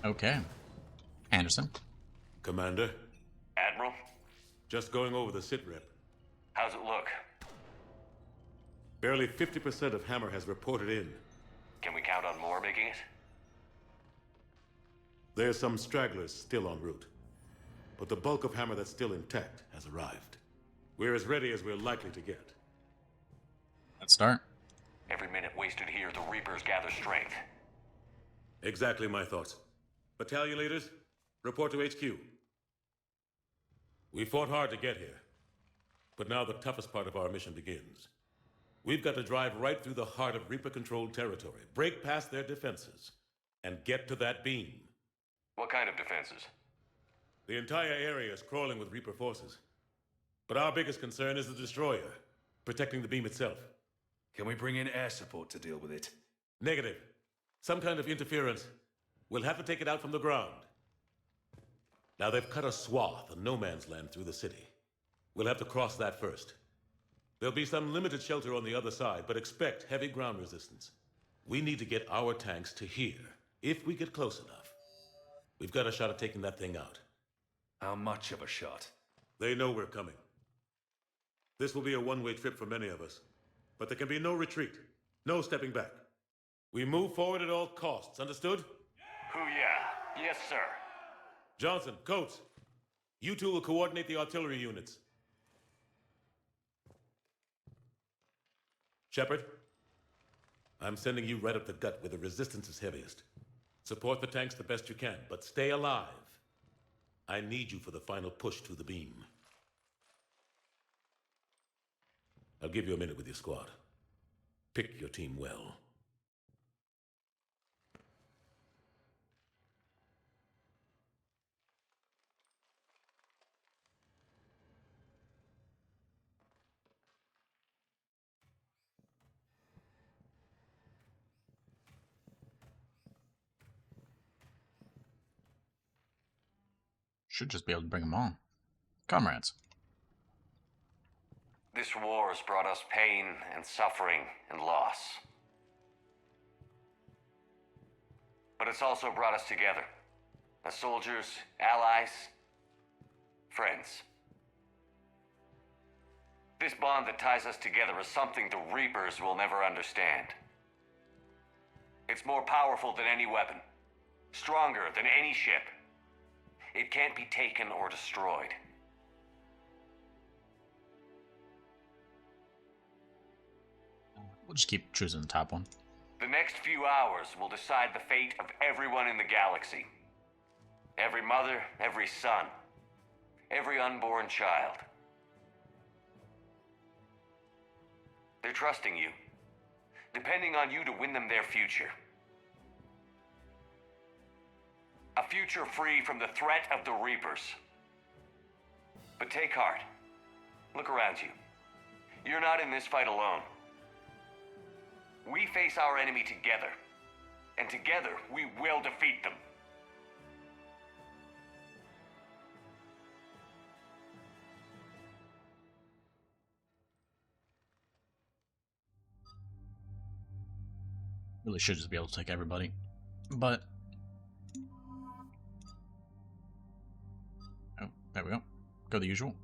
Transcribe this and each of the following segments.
Okay. Anderson. Commander, Admiral, just going over the sitrep. how's it look? Barely 50% of Hammer has reported in. Can we count on more making it? There's some stragglers still en route. But the bulk of Hammer that's still intact has arrived. We're as ready as we're likely to get. Let's start. Every minute wasted here, the Reapers gather strength. Exactly my thoughts. Battalion leaders, report to HQ. We fought hard to get here. But now the toughest part of our mission begins. We've got to drive right through the heart of Reaper-controlled territory, break past their defenses, and get to that beam. What kind of defenses? The entire area is crawling with Reaper forces. But our biggest concern is the destroyer, protecting the beam itself. Can we bring in air support to deal with it? Negative. Some kind of interference. We'll have to take it out from the ground. Now they've cut a swath of no man's land through the city. We'll have to cross that first. There'll be some limited shelter on the other side, but expect heavy ground resistance. We need to get our tanks to here, if we get close enough. We've got a shot at taking that thing out. How much of a shot? They know we're coming. This will be a one-way trip for many of us. But there can be no retreat, no stepping back. We move forward at all costs, understood? Hoo-yeah. Yes, sir. Johnson, Coates, you two will coordinate the artillery units. Shepard, I'm sending you right up the gut where the resistance is heaviest. Support the tanks the best you can, but stay alive. I need you for the final push to the beam. I'll give you a minute with your squad. Pick your team well. Should just be able to bring them on. Comrades. This war has brought us pain and suffering and loss. But it's also brought us together. As soldiers, allies, friends. This bond that ties us together is something the Reapers will never understand. It's more powerful than any weapon. Stronger than any ship. It can't be taken or destroyed. We'll just keep choosing the top one. The next few hours will decide the fate of everyone in the galaxy. Every mother, every son, every unborn child. They're trusting you, depending on you to win them their future. A future free from the threat of the Reapers. But take heart. Look around you. You're not in this fight alone. We face our enemy together. And together, we will defeat them. Really should just be able to take everybody. But... oh, there we go. Go the usual.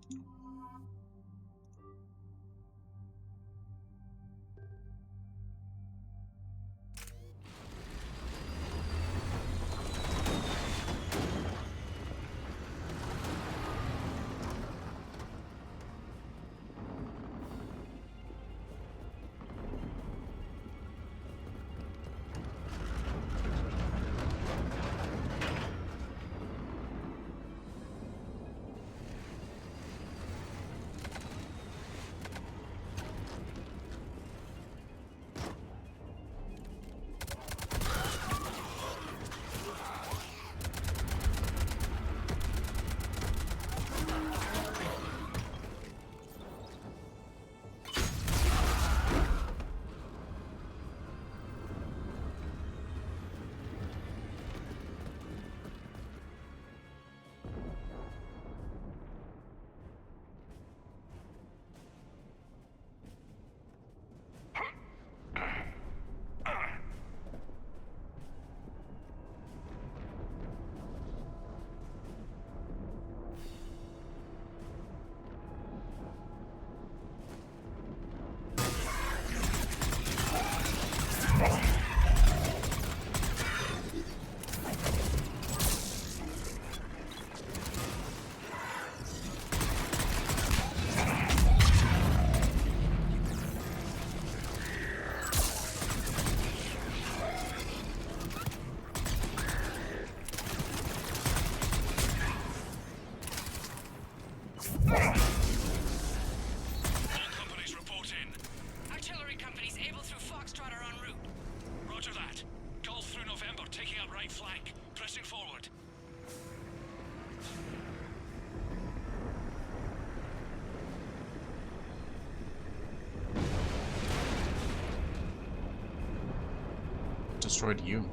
destroyed you?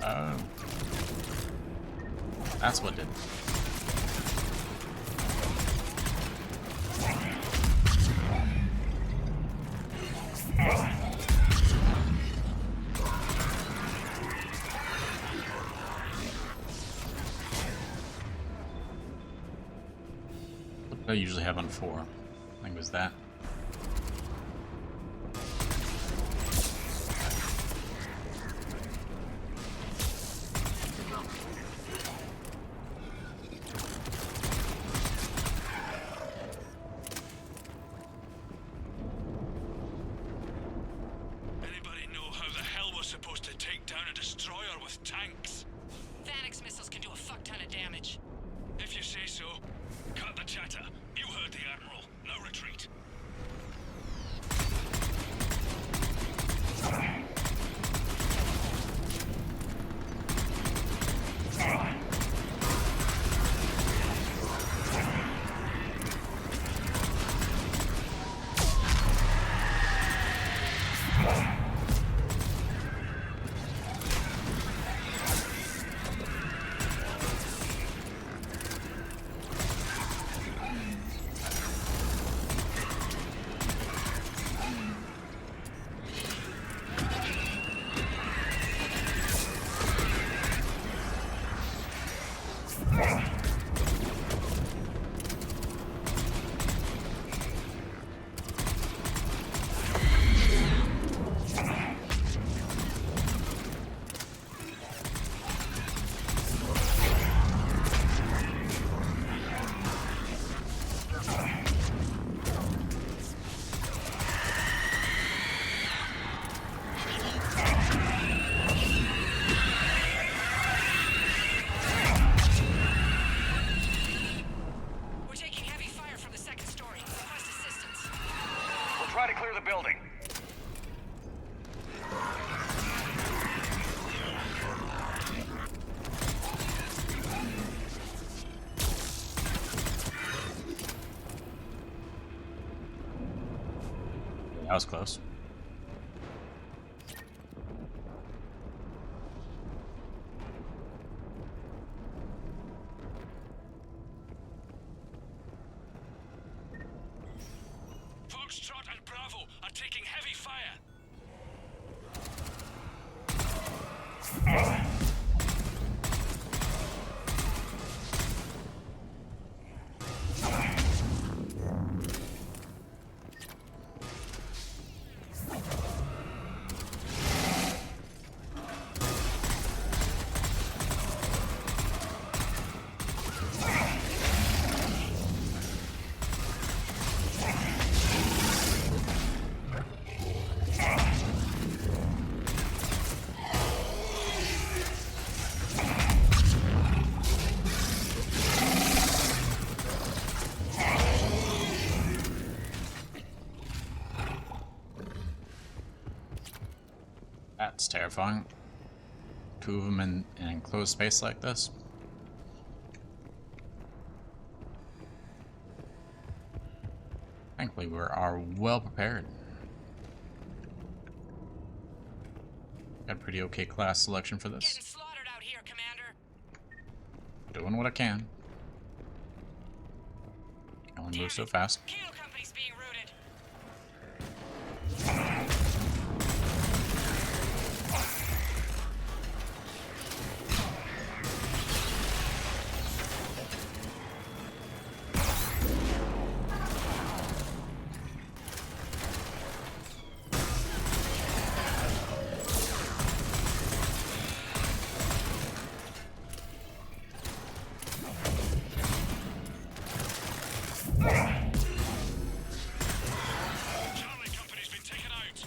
Oh. That's what did. What do I usually have on 4? I think it was that. Anybody know how the hell we're supposed to take down a destroyer with tanks? Phanex missiles can do a fuck ton of damage. If you say so. Cut the chatter. You heard the Admiral. No retreat. We're taking heavy fire from the second story. Request assistance. We'll try to clear the building. That was close. Foxtrot and Bravo are taking heavy fire. That's terrifying. 2 of them in an enclosed space like this. Thankfully, we are well prepared. Got a pretty okay class selection for this. Getting slaughtered out here, Commander. Doing what I can. Can only move so fast. Kilo Company's being routed. Charlie Company's been taken out.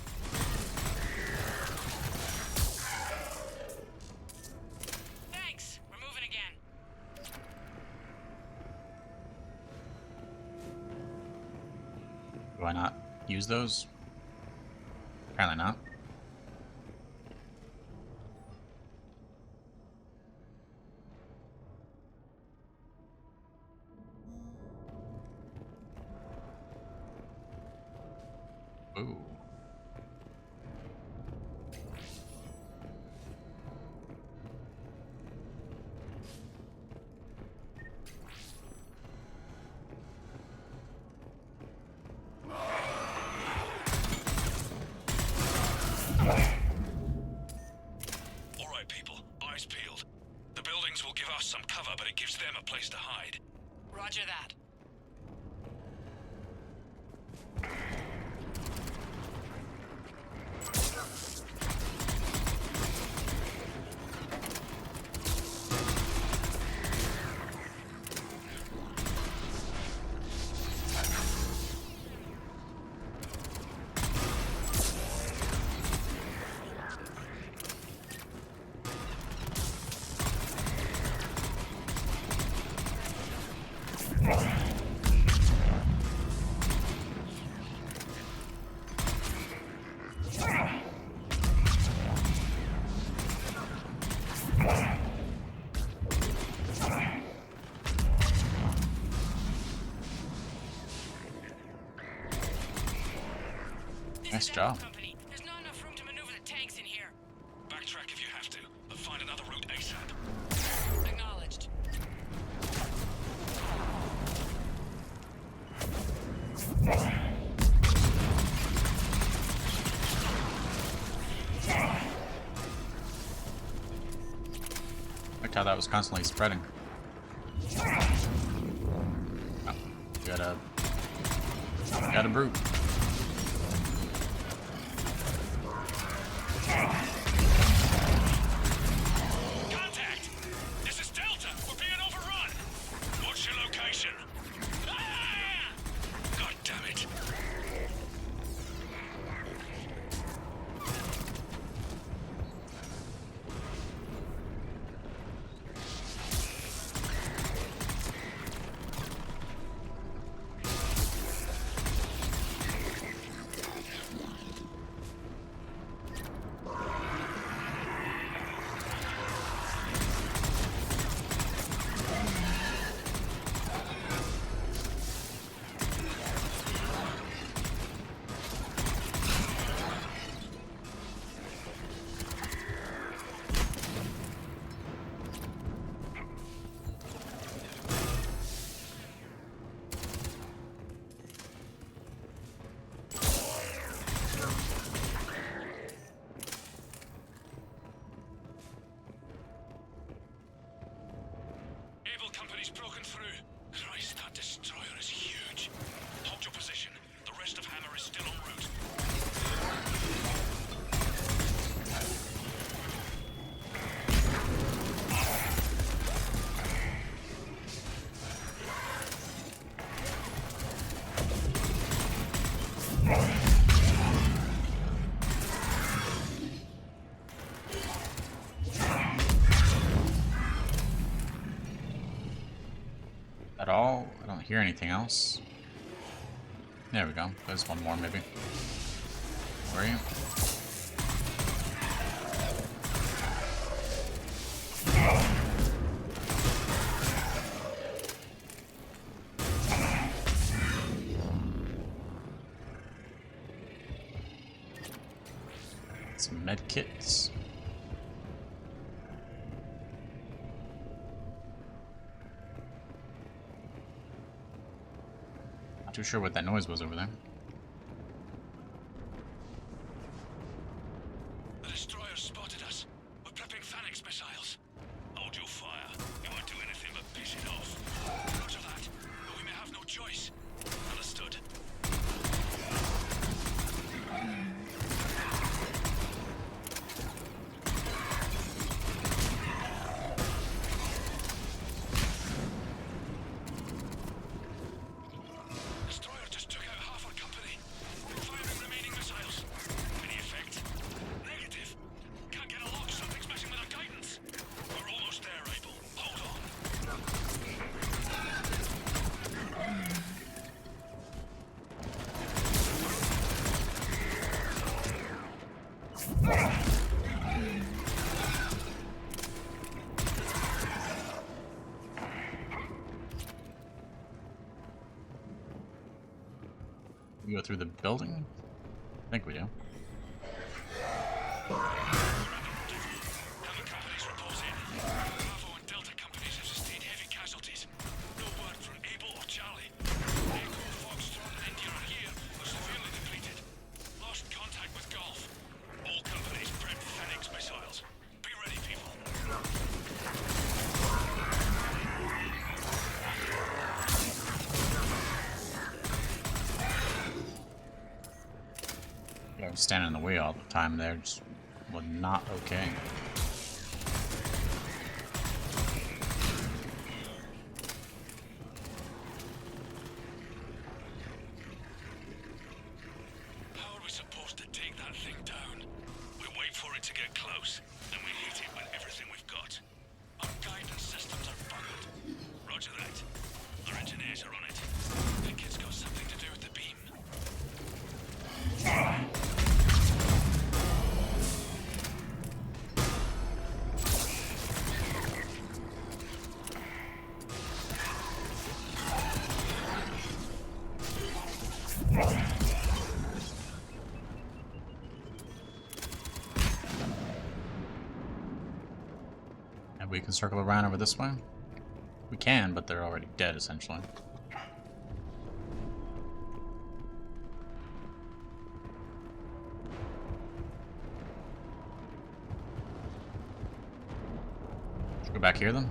Thanks. We're moving again. Do I not use those? Apparently not. Ooh. cover, but it gives them a place to hide. Roger that. Nice job. Company. There's not enough room to maneuver the tanks in here. Backtrack if you have to, but find another route ASAP. Acknowledged. Look how that was constantly spreading. Oh, got a brute. Contact! This is Delta! We're being overrun! What's your location? Ah! God damn it. Able Company's broken through. Christ, that destroyer is huge. Hold your position. The rest of Hammer is still en route. At all? I don't hear anything else. There we go. There's one more, maybe. Where are you? Some med kits. Not too sure what that noise was over there. The destroyer spotted us. We're prepping Phalanx missiles. Hold your fire. You won't do anything but piss it off. Roger that. But we may have no choice. Understood. Destroyer just took out half our company. Firing remaining missiles. Any effect? Negative. Can't get a lock. Something's messing with our guidance. We're almost there, Abel. Hold on. We go through the building? I think we do. Hammer companies report in. Bravo and Delta companies have sustained heavy casualties. No word from Abel or Charlie. Echo, Foxtrot, and India are here, but severely depleted. Lost contact with Golf. All companies prep Phalanx missiles. Be ready, people. standing in the way all the time there just was not okay. How are we supposed to take that thing down? We wait for it to get close, then we hit it with everything we've got. Our guidance systems are buggered. Roger that. Our engineers are on it. Think it's got something to do with the beam. And we can circle around over this way? We can, but they're already dead, essentially. Should we go back here, then?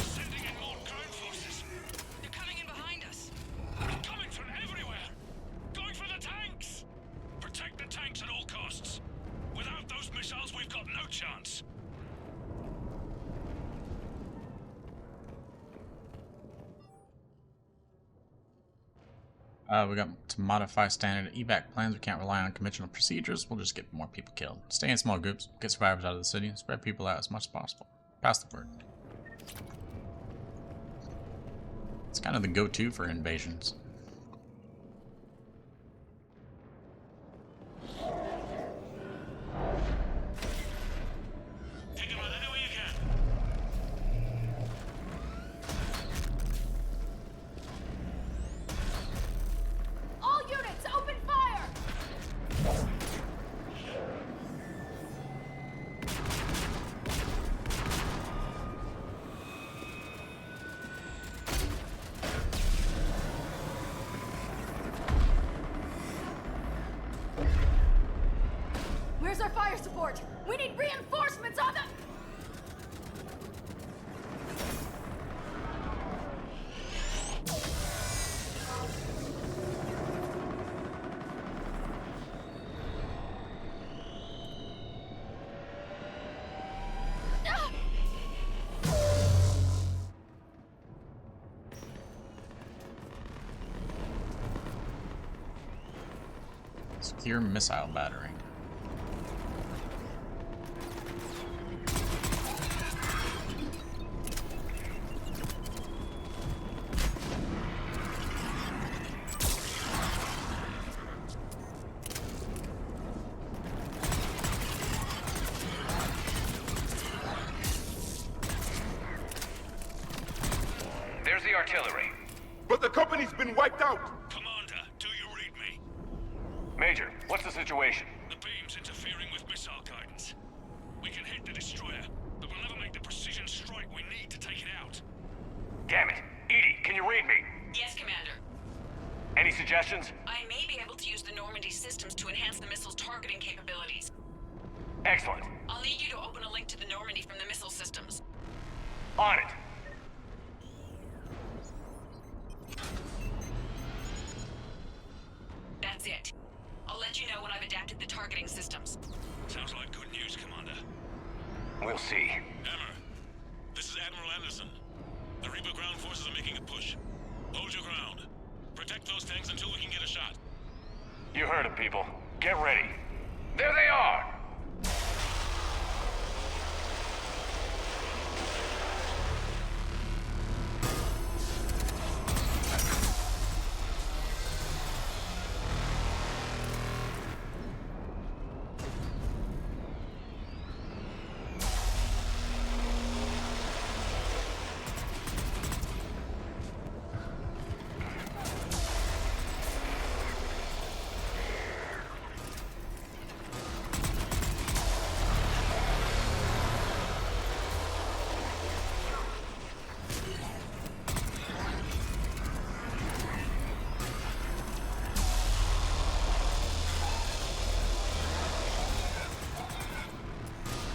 Sending in more ground forces. They're coming in behind us. They're coming from everywhere. Going for the tanks. Protect the tanks at all costs. Without those missiles, we've got no chance. We got to modify standard evac plans. We can't rely on conventional procedures. We'll just get more people killed. Stay in small groups. Get survivors out of the city. And spread people out as much as possible. Pass the word. It's kind of the go-to for invasions. Take them out any way you can. All units, open fire! Where's our fire support? We need reinforcements on the... Secure missile battery. There's the artillery. But the company's been wiped out! Commander, do you read me? Major, what's the situation? The beam's interfering with missile guidance. We can hit the destroyer, but we'll never make the precision strike we need to take it out. Damn it. Edie, can you read me? Yes, Commander. Any suggestions? I may be able to use the Normandy systems to enhance the missile's targeting capabilities. Excellent. I'll need you to open a link to the Normandy from the missile systems. On it. That's it. I'll let you know when I've adapted the targeting systems. Sounds like good news, Commander. We'll see. Hammer, this is Admiral Anderson. The Reaper ground forces are making a push. Hold your ground. Protect those tanks until we can get a shot. You heard him, people. Get ready. There they are!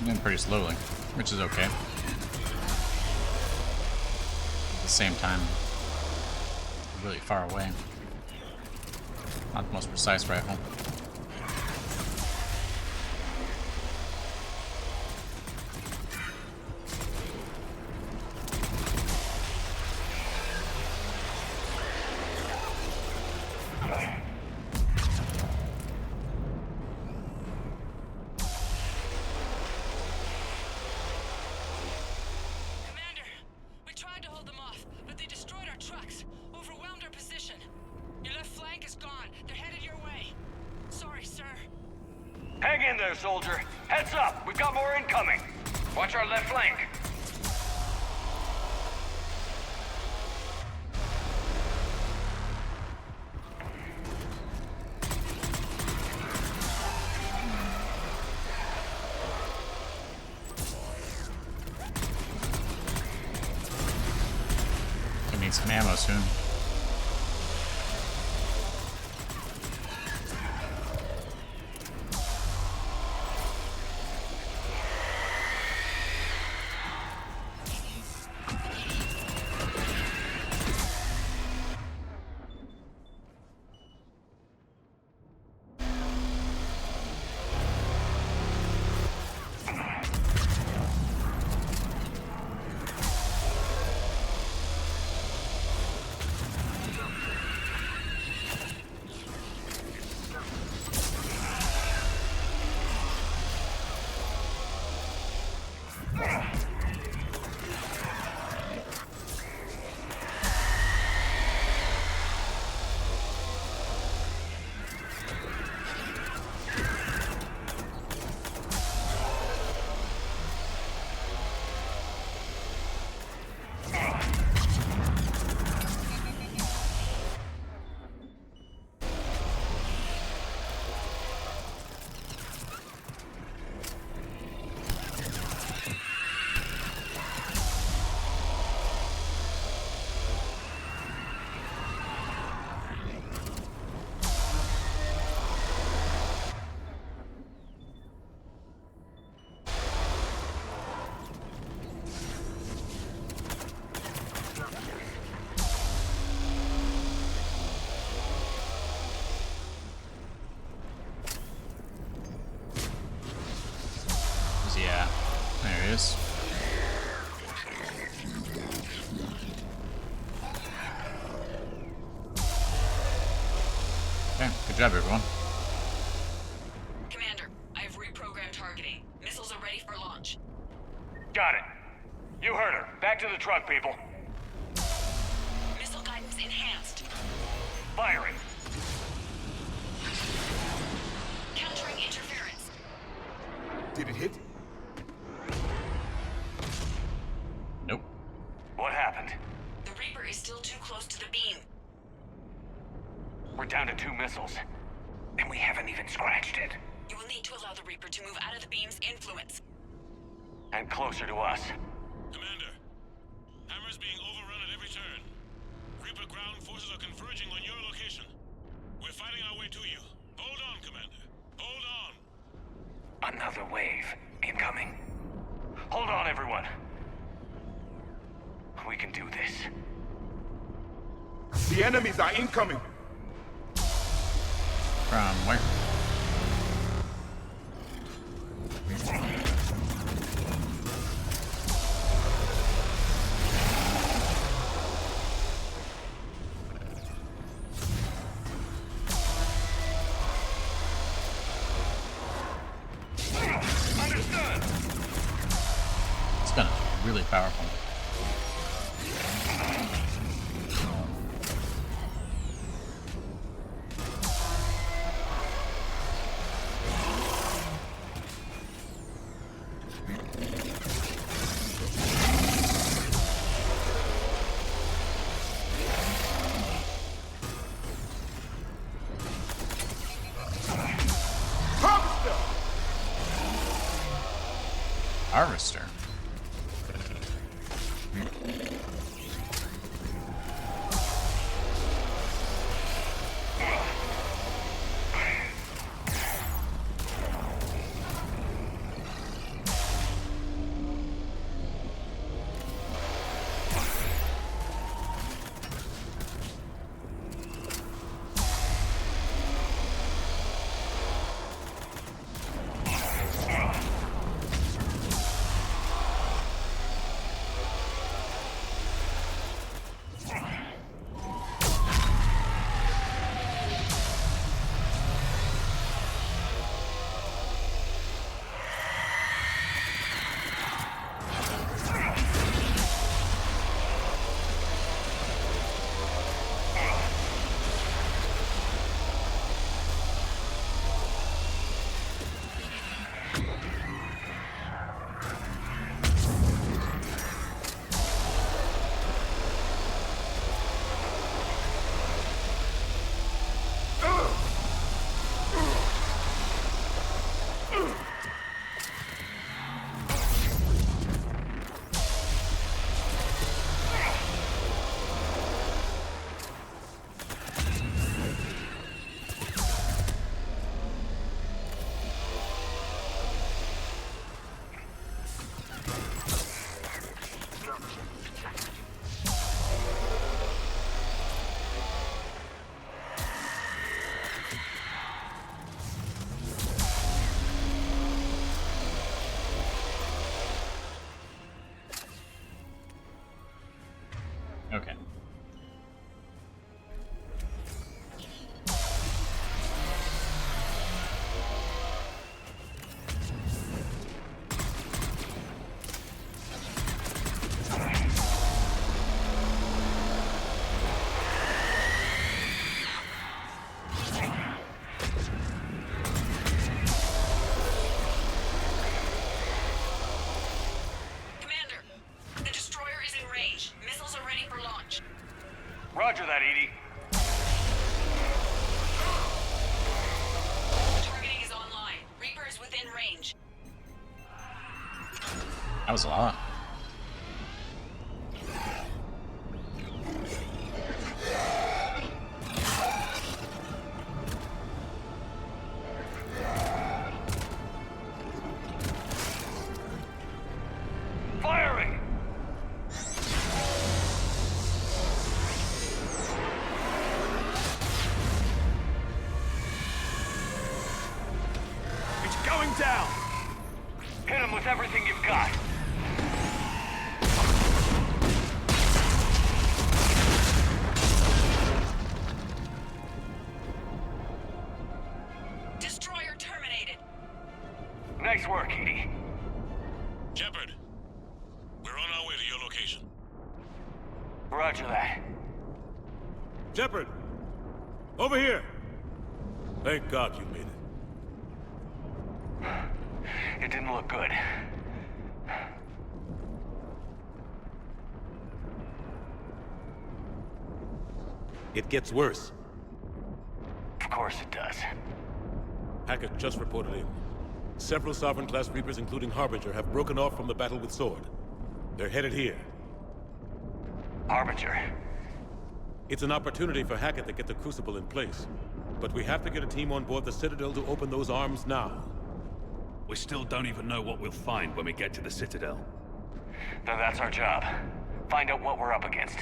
And pretty slowly, which is okay. At the same time, really far away. Not the most precise rifle. Hang in there, soldier. Heads up, we've got more incoming. Watch our left flank. Gonna need some ammo soon. Yeah, there he is. Okay, good job, everyone. Commander, I've reprogrammed targeting. Missiles are ready for launch. Got it. You heard her. Back to the truck, people. Missile guidance enhanced. Firing. Countering interference. Did it hit? Nope. What happened? The Reaper is still too close to the beam. We're down to 2 missiles. And we haven't even scratched it. You will need to allow the Reaper to move out of the beam's influence. And closer to us. Commander, Hammer's being overrun at every turn. Reaper ground forces are converging on your location. We're fighting our way to you. Hold on, Commander. Hold on. Another wave incoming. Hold on, everyone. We can do this. The enemies are incoming. From where? Understood. This gun is really powerful. Harvester. That was a lot. Firing! It's going down! Hit him with everything you've got. Destroyer terminated. Nice work, Edie. Shepard, we're on our way to your location. Roger that. Shepard! Over here! Thank God you made it. It didn't look good. It gets worse. Of course it does. Hackett just reported in. Several Sovereign-class Reapers, including Harbinger, have broken off from the battle with Sword. They're headed here. Harbinger. It's an opportunity for Hackett to get the Crucible in place. But we have to get a team on board the Citadel to open those arms now. We still don't even know what we'll find when we get to the Citadel. Then that's our job. Find out what we're up against.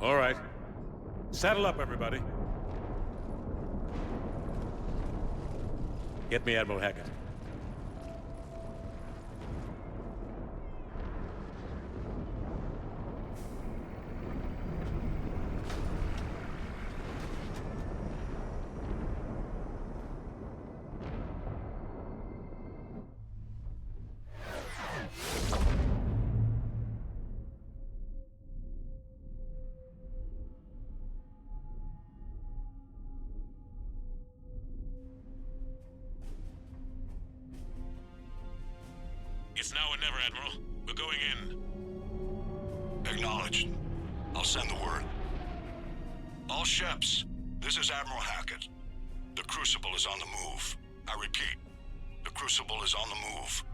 All right. Saddle up, everybody. Get me Admiral Hackett. It's now or never, Admiral. We're going in. Acknowledged. I'll send the word. All ships, this is Admiral Hackett. The Crucible is on the move. I repeat, the Crucible is on the move.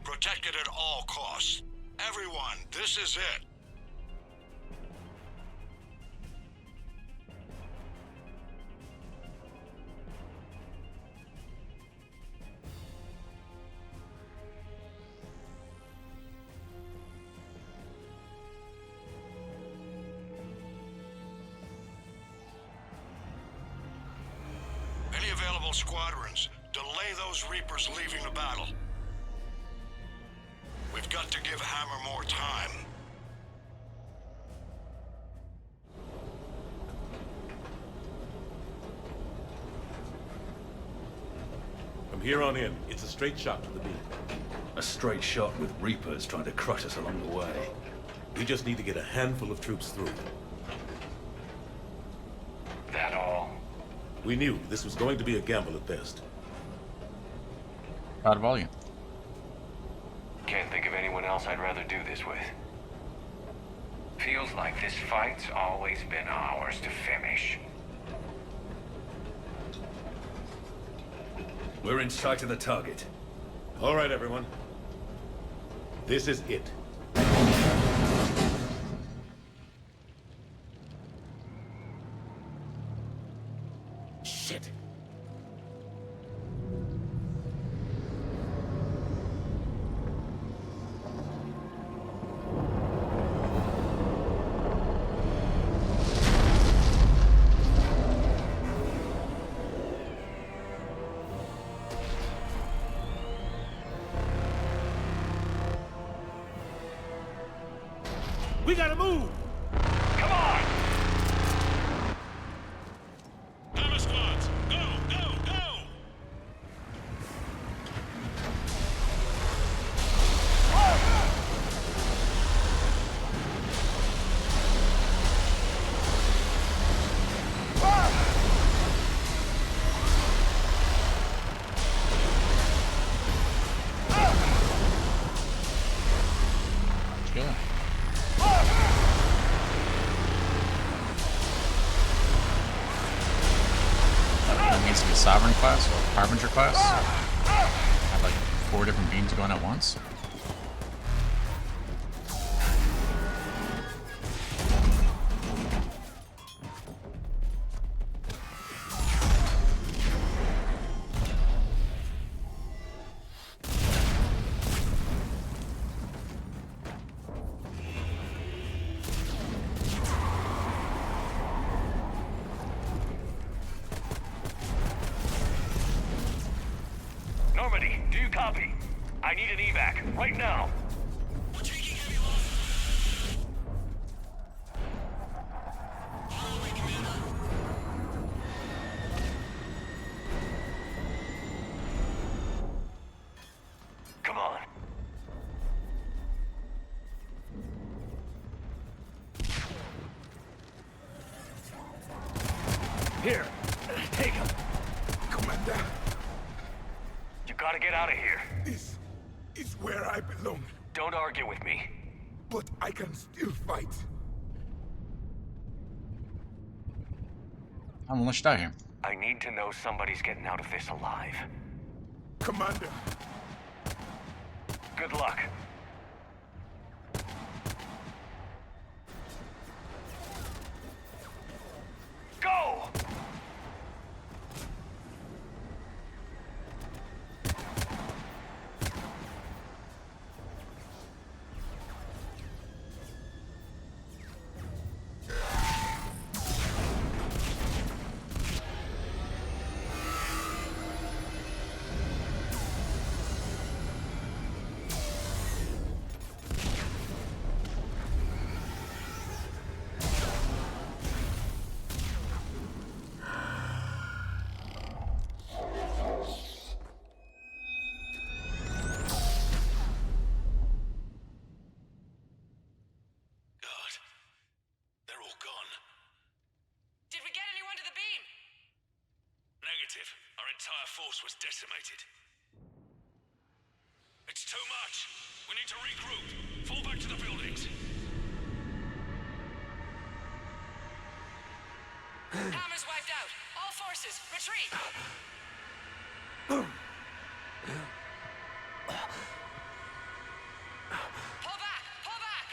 Protect it at all costs. Everyone, this is it. Any available squadrons, delay those Reapers leaving the battle. We've got to give Hammer more time. From here on in, it's a straight shot to the beam. A straight shot with Reapers trying to crush us along the way. We just need to get a handful of troops through. That all? We knew this was going to be a gamble at best. Proud of all you. Can't think of anyone else I'd rather do this with. Feels like this fight's always been ours to finish. We're in sight of the target. All right, everyone. This is it. Shit. We gotta move! Come on! Hammer squads, go, go, go! Let's go. That needs to be Sovereign class or Harbinger class. I have like 4 different beams going at once. Normandy, do you copy? I need an evac, right now. We're taking heavy loss. On my way, Commander. Come on. Here, take him. Commander, You gotta get out of here. this is where I belong. Don't argue with me. But I can still fight. I'm gonna let you die here. I need to know somebody's getting out of this alive. Commander, Good luck. Go! God. They're all gone. Did we get anyone to the beam? Negative. Our entire force was decimated. It's too much. We need to regroup. Fall back to the buildings. Hammer's wiped out. All forces, retreat. Pull back! Pull back!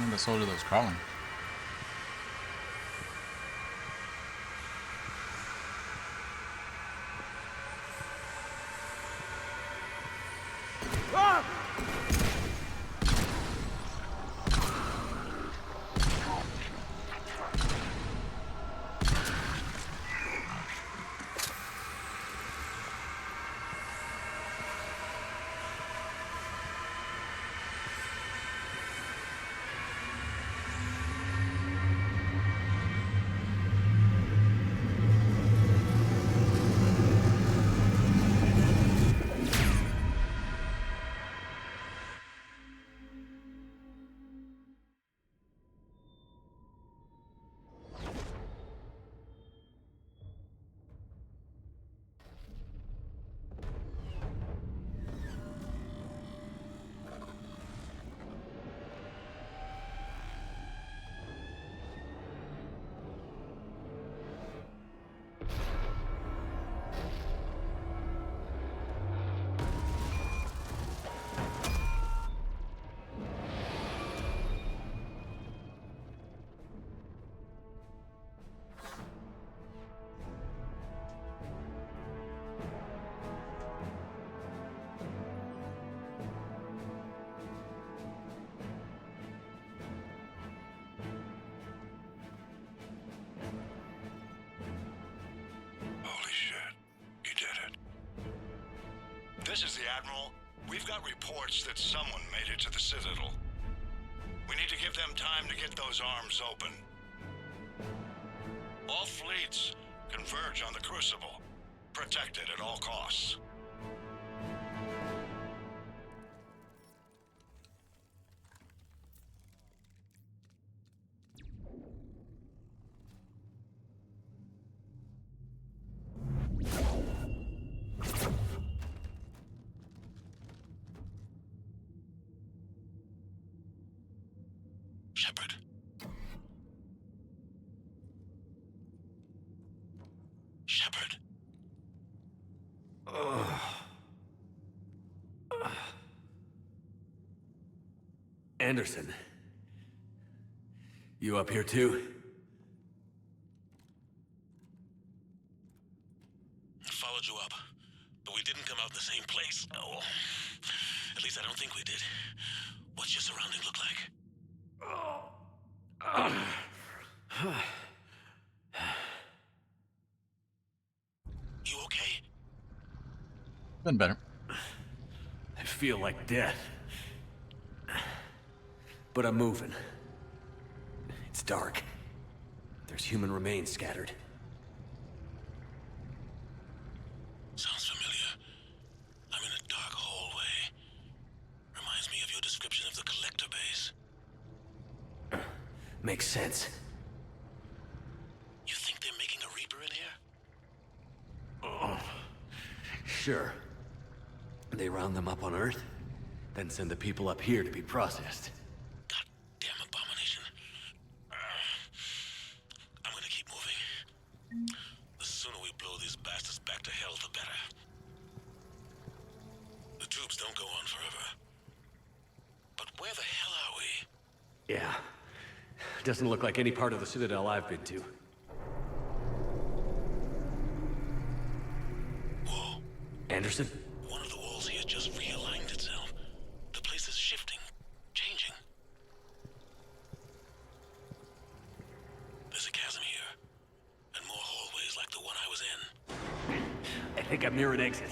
And the soldier that was crawling. This is the Admiral. We've got reports that someone made it to the Citadel. We need to give them time to get those arms open. All fleets converge on the Crucible. Protected at all costs. Shepard. Shepard. Anderson. You up here too? Followed you up, but we didn't come out in the same place. Oh, at least I don't think we did. What's your surrounding look like? You okay? Been better. I feel like death. But I'm moving. It's dark. There's human remains scattered. Sounds familiar. I'm in a dark hallway. Reminds me of your description of the collector base. Makes sense. You think they're making a Reaper in here? Sure. They round them up on Earth, then send the people up here to be processed. Goddamn abomination. I'm gonna keep moving. The sooner we blow these bastards back to hell, the better. The tubes don't go on forever. But where the hell are we? Yeah. Doesn't look like any part of the Citadel I've been to. Whoa. Anderson? One of the walls here just realigned itself. The place is shifting, changing. There's a chasm here, and more hallways like the one I was in. I think I'm near an exit.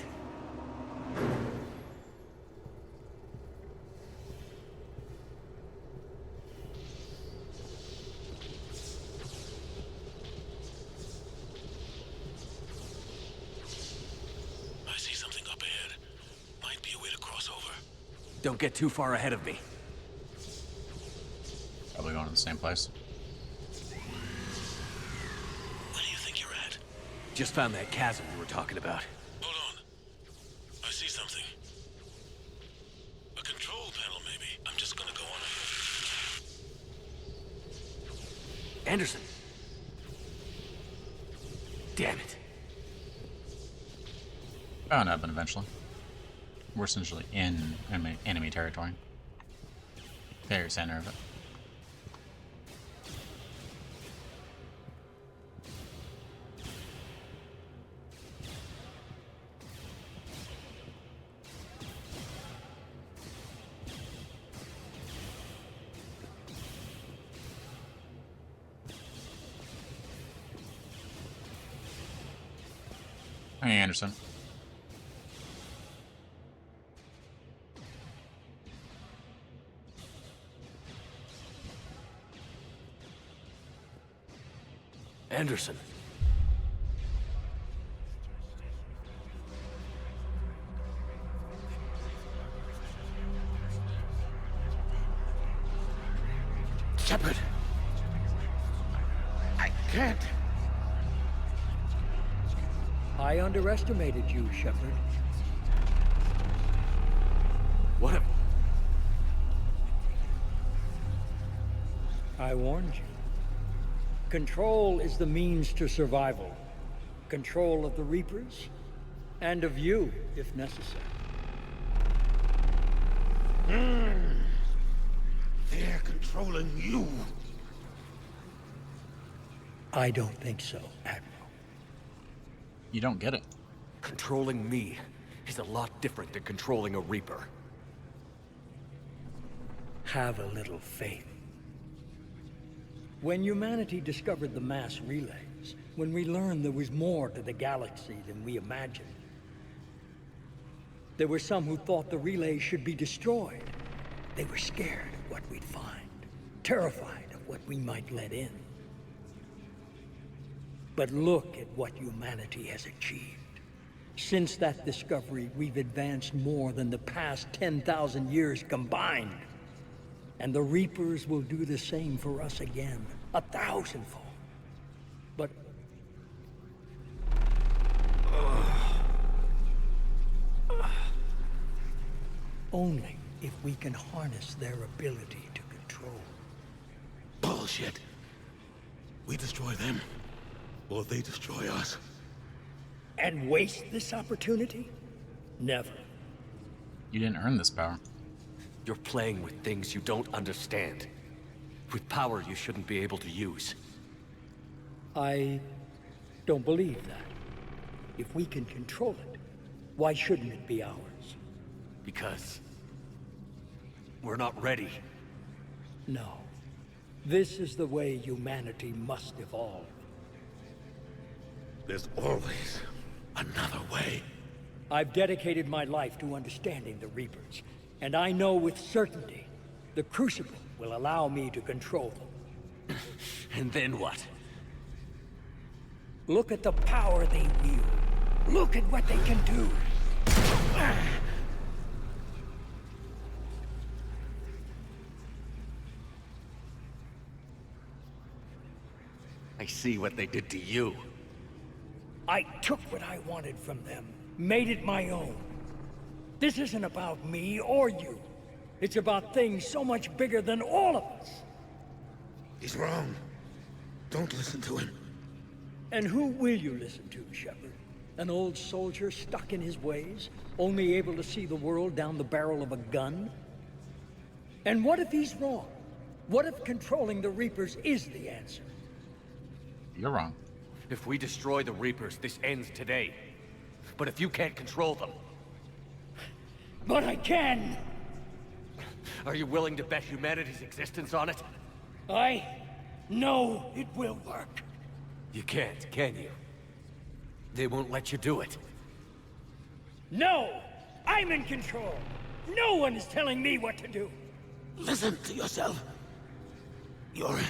I see something up ahead. Might be a way to cross over. Don't get too far ahead of me. Probably going to the same place. Where do you think you're at? Just found that chasm you were talking about. Hold on. I see something. A control panel, maybe. I'm just gonna go on ahead. Anderson! Damn it. Bound to happen eventually. We're essentially in enemy territory. Very center of it. Hey, Anderson. Anderson. Shepard! I can't! I underestimated you, Shepard. What a... I warned you. Control is the means to survival. Control of the Reapers, and of you, if necessary. They're controlling you! I don't think so, Admiral. You don't get it. Controlling me is a lot different than controlling a Reaper. Have a little faith. When humanity discovered the mass relays, when we learned there was more to the galaxy than we imagined, there were some who thought the relays should be destroyed. They were scared of what we'd find, terrified of what we might let in. But look at what humanity has achieved. Since that discovery, we've advanced more than the past 10,000 years combined. And the Reapers will do the same for us again, 1,000-fold. But... only if we can harness their ability to control. Bullshit. We destroy them, or they destroy us. And waste this opportunity? Never. You didn't earn this power. You're playing with things you don't understand. With power you shouldn't be able to use. I don't believe that. If we can control it, why shouldn't it be ours? Because... we're not ready. No. This is the way humanity must evolve. There's always another way. I've dedicated my life to understanding the Reapers, and I know with certainty the Crucible will allow me to control them. And then what? Look at the power they wield. Look at what they can do. I see what they did to you. I took what I wanted from them, made it my own. This isn't about me or you. It's about things so much bigger than all of us. He's wrong. Don't listen to him. And who will you listen to, Shepard? An old soldier stuck in his ways, only able to see the world down the barrel of a gun? And what if he's wrong? What if controlling the Reapers is the answer? You're wrong. If we destroy the Reapers, this ends today. But if you can't control them... But I can! Are you willing to bet humanity's existence on it? I know it will work. You can't, can you? They won't let you do it. No! I'm in control! No one is telling me what to do! Listen to yourself. You're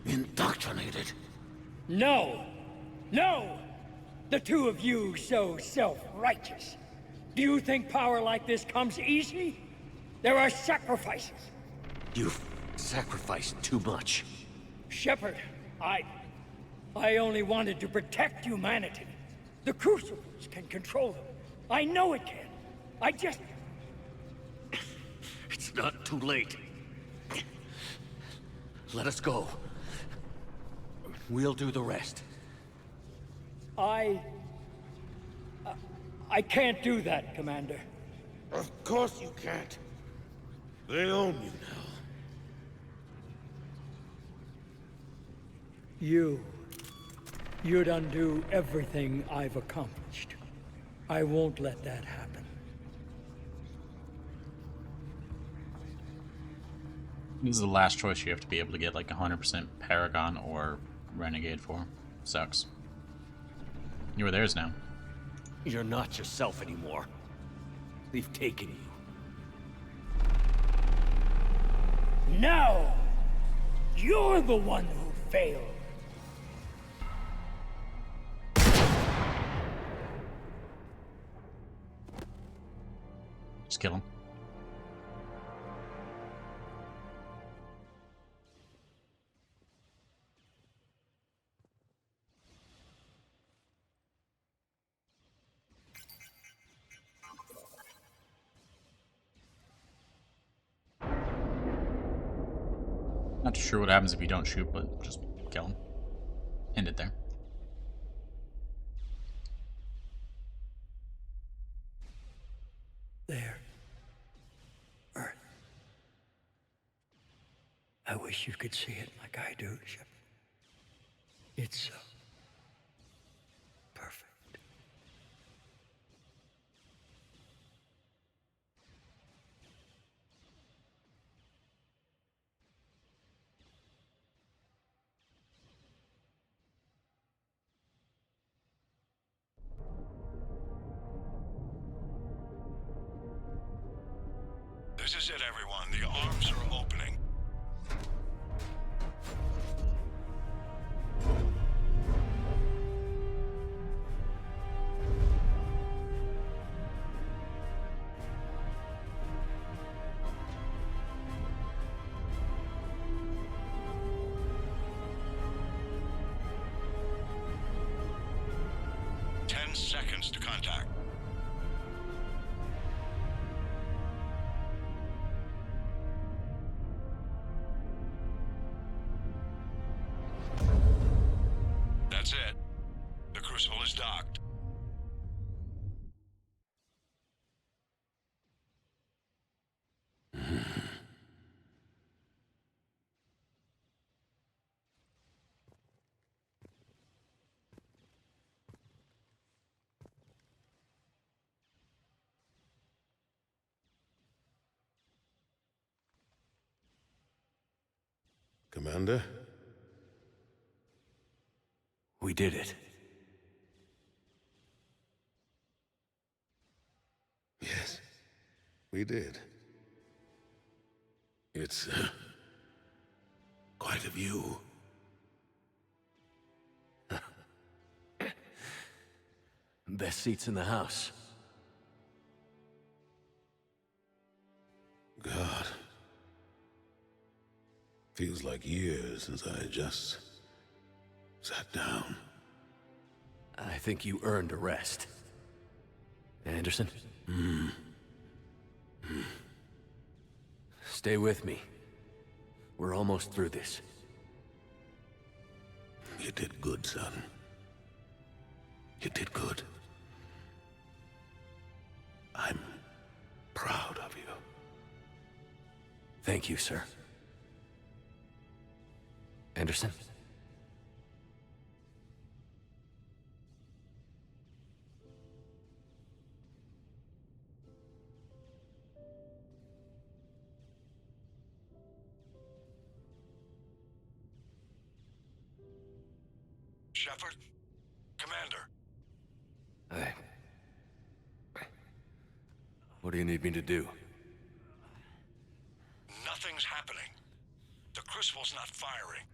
indoctrinated. No! No! The two of you so self-righteous. Do you think power like this comes easy? There are sacrifices. You've sacrificed too much. Shepard, I only wanted to protect humanity. The Crucibles can control them. I know it can. I just... It's not too late. Let us go. We'll do the rest. I can't do that, Commander. Of course you can't. They own you now. You'd undo everything I've accomplished. I won't let that happen. This is the last choice you have to be able to get like 100% Paragon or Renegade for. Sucks. You were theirs now. You're not yourself anymore. They've taken you. No! You're the one who failed. Just kill him. Not too sure what happens if you don't shoot, but just kill him. End it there. There. Earth. I wish you could see it like I do, Shepard. It's so perfect. This is it, everyone. The arms are opening. contact. That's it. The Crucible is docked. Commander? We did it. Yes, we did. It's quite a view. Best seats in the house. God. Feels like years since I just sat down. I think you earned a rest. Anderson? Stay with me. We're almost through this. You did good, son. You did good. I'm proud of you. Thank you, sir. Anderson? Shepard? Commander. What do you need me to do? Nothing's happening. The Crucible's not firing.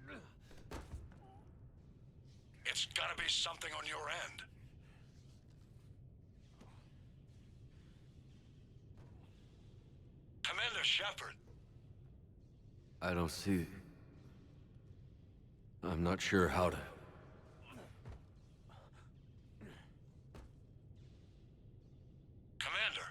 It's gotta be something on your end. Commander Shepard. I don't see... I'm not sure how to... Commander.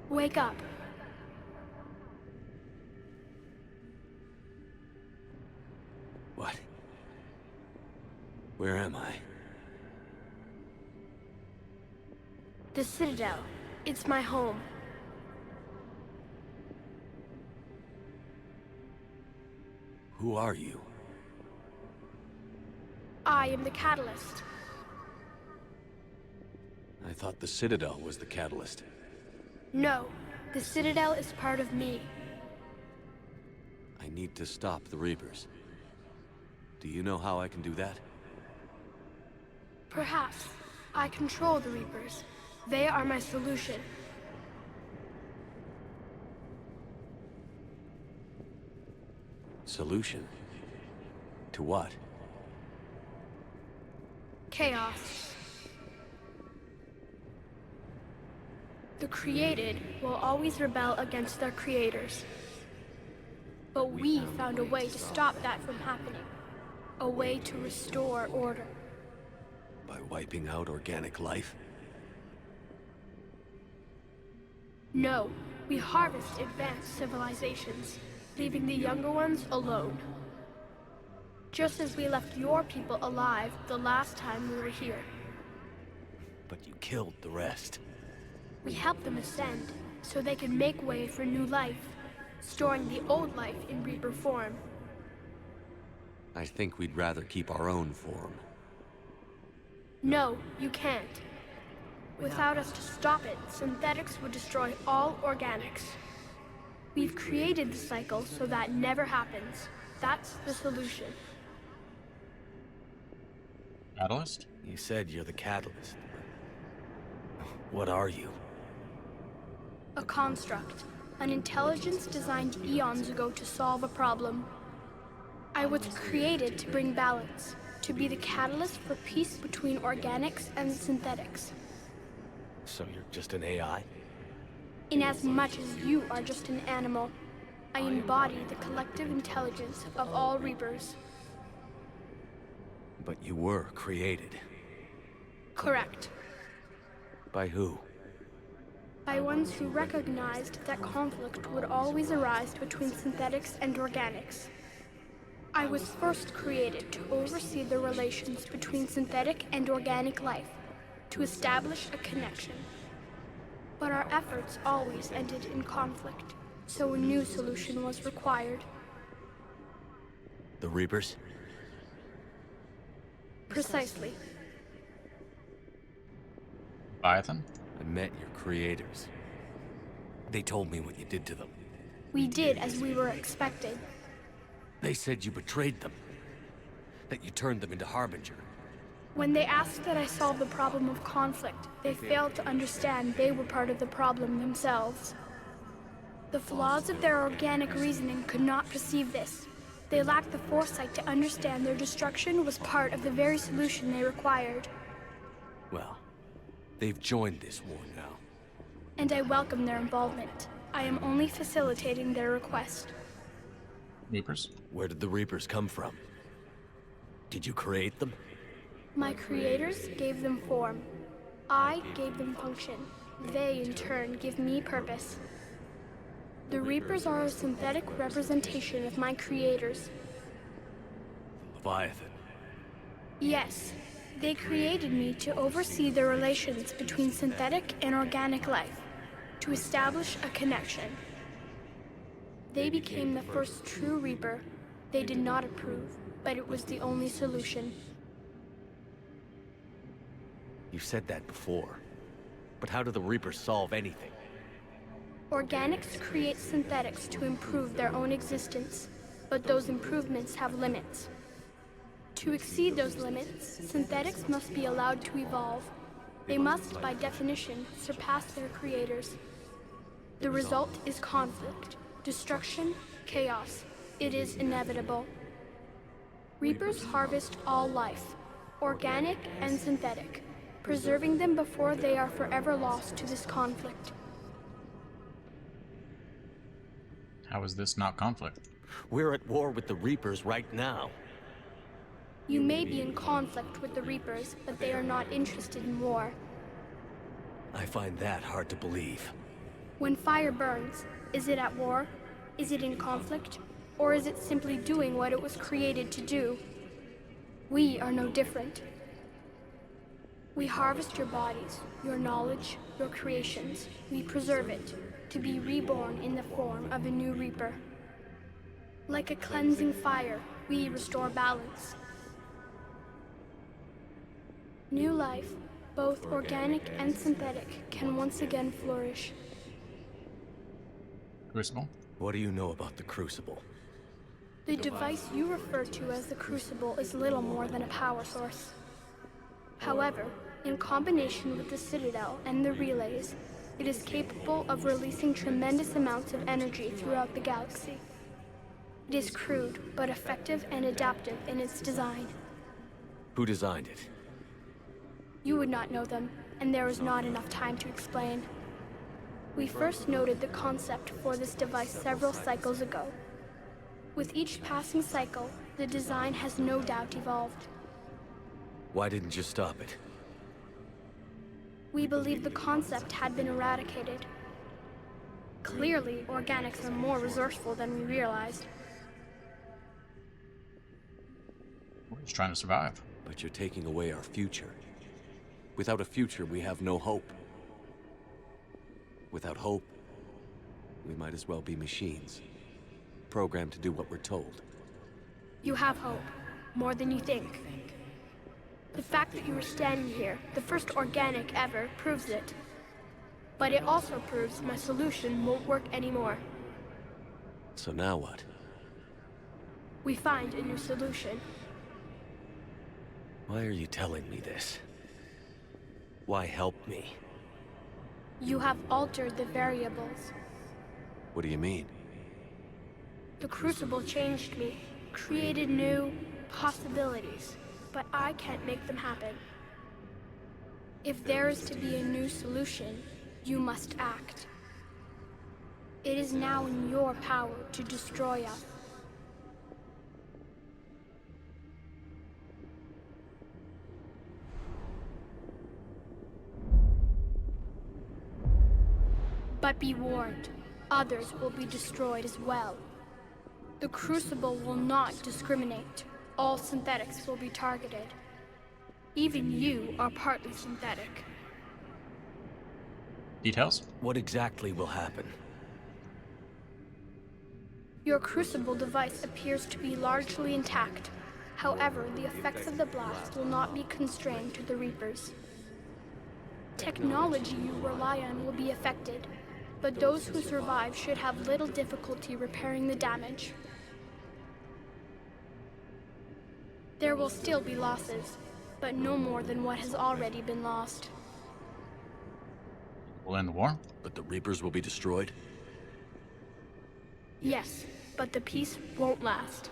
Wake up. What? Where am I? The Citadel. It's my home. Who are you? I am the Catalyst. I thought the Citadel was the catalyst. No, the Citadel is part of me. I need to stop the Reapers. Do you know how I can do that? Perhaps. I control the Reapers. They are my solution. Solution? To what? Chaos. The created will always rebel against their creators. But we found a way to stop that from happening. A way to restore order. By wiping out organic life? No, we harvest advanced civilizations, leaving the younger ones alone. Just as we left your people alive the last time we were here. But you killed the rest. We help them ascend, so they can make way for new life, storing the old life in Reaper form. I think we'd rather keep our own form. No, you can't. Without us to stop it, synthetics would destroy all organics. We've created the cycle so that never happens. That's the solution. Catalyst? You said you're the catalyst. What are you? A construct. An intelligence designed eons ago to solve a problem. I was created to bring balance, to be the catalyst for peace between organics and synthetics. So you're just an AI? In as much as you are just an animal, I embody the collective intelligence of all Reapers. But you were created. Correct. By who? By ones who recognized that conflict would always arise between synthetics and organics. I was first created to oversee the relations between synthetic and organic life, to establish a connection. But our efforts always ended in conflict, so a new solution was required. The Reapers? Precisely. Leviathan? I met your creators. They told me what you did to them. We did as we were expected. They said you betrayed them. That you turned them into Harbinger. When they asked that I solve the problem of conflict, they failed to understand they were part of the problem themselves. The flaws of their organic reasoning could not perceive this. They lacked the foresight to understand their destruction was part of the very solution they required. Well, they've joined this war now. And I welcome their involvement. I am only facilitating their request. Reapers? Where did the Reapers come from? Did you create them? My creators gave them form. I gave them function. They, in turn, give me purpose. The Reapers are a synthetic representation of my creators. Leviathan. Yes, they created me to oversee the relations between synthetic and organic life, to establish a connection. They became the first true Reaper. They did not approve, but it was the only solution. You've said that before. But how do the Reapers solve anything? Organics create synthetics to improve their own existence, but those improvements have limits. To exceed those limits, synthetics must be allowed to evolve. They must, by definition, surpass their creators. The result is conflict, destruction, chaos. It is inevitable. Reapers harvest all life, organic and synthetic, preserving them before they are forever lost to this conflict. How is this not conflict? We're at war with the Reapers right now. You may be in conflict with the Reapers, but they are not interested in war. I find that hard to believe. When fire burns, is it at war? Is it in conflict? Or is it simply doing what it was created to do? We are no different. We harvest your bodies, your knowledge, your creations. We preserve it, to be reborn in the form of a new Reaper. Like a cleansing fire, we restore balance. New life, both organic and synthetic, can once again flourish. Crucible? What do you know about the Crucible? The device you refer to as the Crucible is little more than a power source. However, in combination with the Citadel and the relays, it is capable of releasing tremendous amounts of energy throughout the galaxy. It is crude, but effective and adaptive in its design. Who designed it? You would not know them, and there is not enough time to explain. We first noted the concept for this device several cycles ago. With each passing cycle, the design has no doubt evolved. Why didn't you stop it? We believed the concept had been eradicated. Clearly, organics are more resourceful than we realized. We're just trying to survive. But you're taking away our future. Without a future, we have no hope. Without hope, we might as well be machines. Programmed to do what we're told. You have hope. More than you think. The fact that you are standing here, the first organic ever, proves it. But it also proves my solution won't work anymore. So now what? We find a new solution. Why are you telling me this? Why help me? You have altered the variables. What do you mean? The Crucible changed me, created new possibilities, but I can't make them happen. If there is to be a new solution, you must act. It is now in your power to destroy us. But be warned, others will be destroyed as well. The Crucible will not discriminate. All synthetics will be targeted. Even you are partly synthetic. Details? What exactly will happen? Your Crucible device appears to be largely intact. However, the effects of the blast will not be constrained to the Reapers. Technology you rely on will be affected, but those who survive should have little difficulty repairing the damage. There will still be losses, but no more than what has already been lost. We'll end the war? But the Reapers will be destroyed? Yes, but the peace won't last.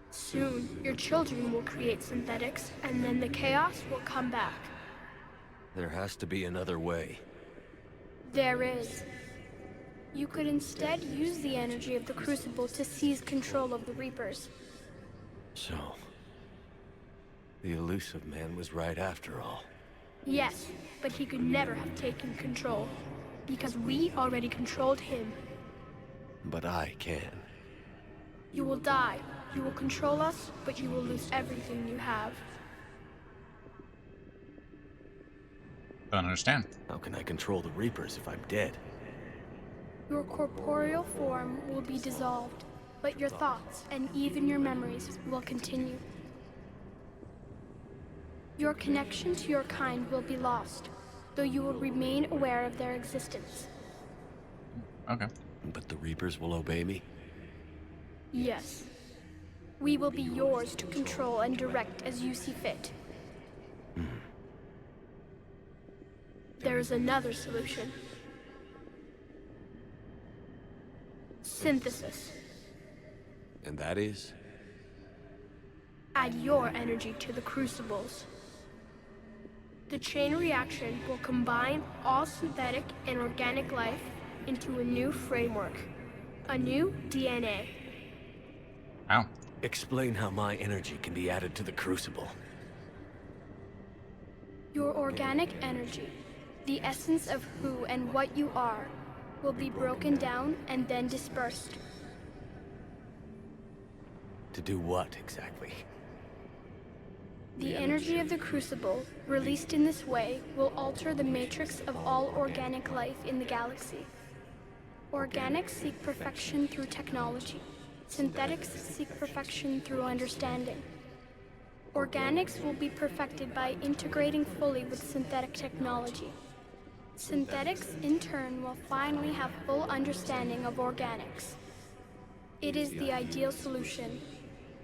Soon, your children will create synthetics, and then the chaos will come back. There has to be another way. There is. You could instead use the energy of the Crucible to seize control of the Reapers. So, the elusive man was right after all. Yes, but he could never have taken control, because we already controlled him. But I can. You will die. You will control us, but you will lose everything you have. Don't understand. How can I control the Reapers if I'm dead? Your corporeal form will be dissolved, but your thoughts and even your memories will continue. Your connection to your kind will be lost, though you will remain aware of their existence. Okay. But the Reapers will obey me? Yes. We will be yours to control and direct as you see fit. There is another solution. Synthesis. And that is? Add your energy to the Crucibles. The chain reaction will combine all synthetic and organic life into a new framework. A new DNA. How? Explain how my energy can be added to the Crucible. Your organic energy, the essence of who and what you are, will be broken down and then dispersed. To do what, exactly? The energy of the Crucible, released in this way, will alter the matrix of all organic life in the galaxy. Organics seek perfection through technology. Synthetics seek perfection through understanding. Organics will be perfected by integrating fully with synthetic technology. Synthetics, in turn, will finally have full understanding of organics. It is the ideal solution.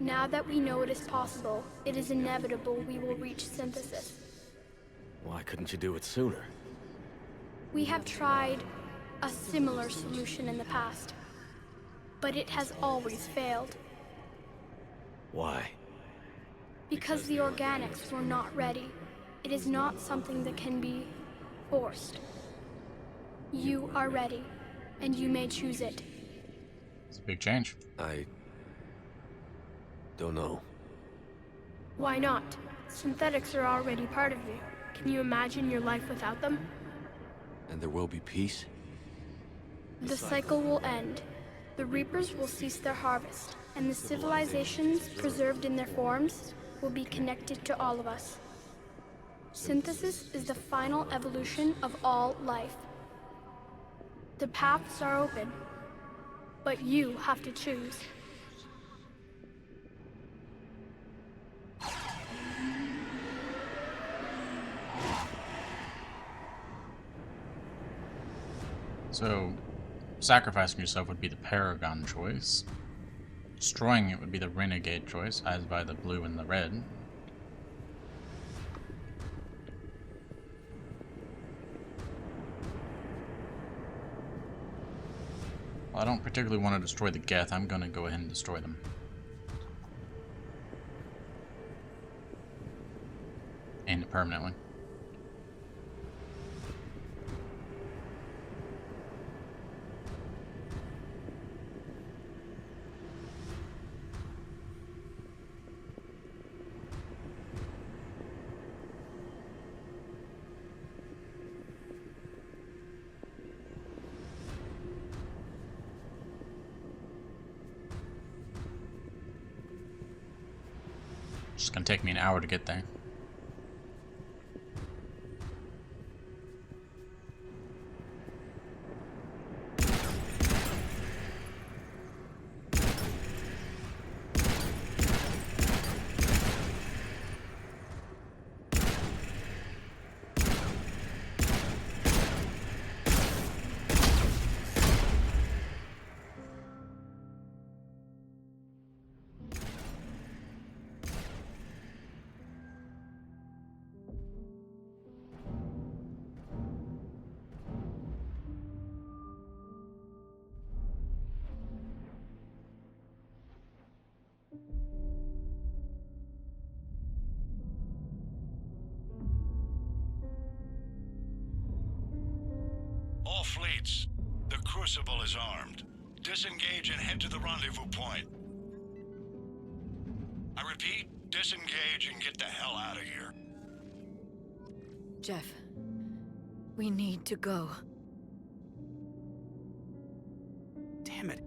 Now that we know it is possible, it is inevitable we will reach synthesis. Why couldn't you do it sooner? We have tried a similar solution in the past, but it has always failed. Why? Because the organics were not ready. It is not something that can be forced. You are ready, and you may choose it. It's a big change. I don't know. Why not? Synthetics are already part of you. Can you imagine your life without them? And there will be peace? The cycle will end. The Reapers will cease their harvest, and the civilizations preserved in their forms will be connected to all of us. Synthesis is the final evolution of all life. The paths are open, but you have to choose. So, sacrificing yourself would be the Paragon choice. Destroying it would be the Renegade choice, as by the blue and the red. Well, I don't particularly want to destroy the Geth. I'm going to go ahead and destroy them. And permanently. It's gonna take me an hour to get there. All fleets, the Crucible is armed. Disengage and head to the rendezvous point. I repeat, disengage and get the hell out of here. Jeff, we need to go. Damn it.